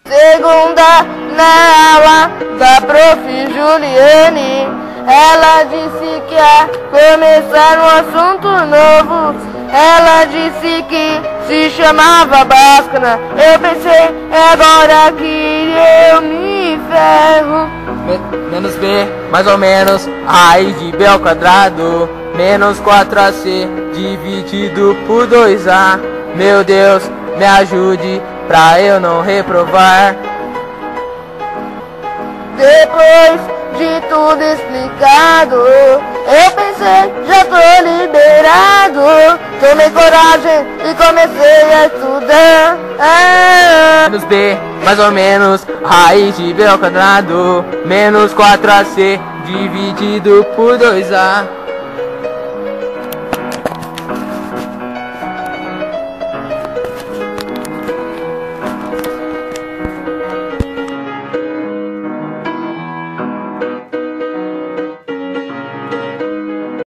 Segunda, na aula da prof. Juliane, ela disse que ia começar um assunto novo. Ela disse que se chamava Bhaskara. Eu pensei, é agora que eu me ferro. Menos B, mais ou menos, raiz de B ao quadrado, menos 4AC, dividido por 2A. Meu Deus, me ajude pra eu não reprovar. Depois de tudo explicado, eu pensei, já tô liberado. Tomei coragem e comecei a estudar. Menos B, mais ou menos, raiz de B ao quadrado, menos 4AC, dividido por 2A.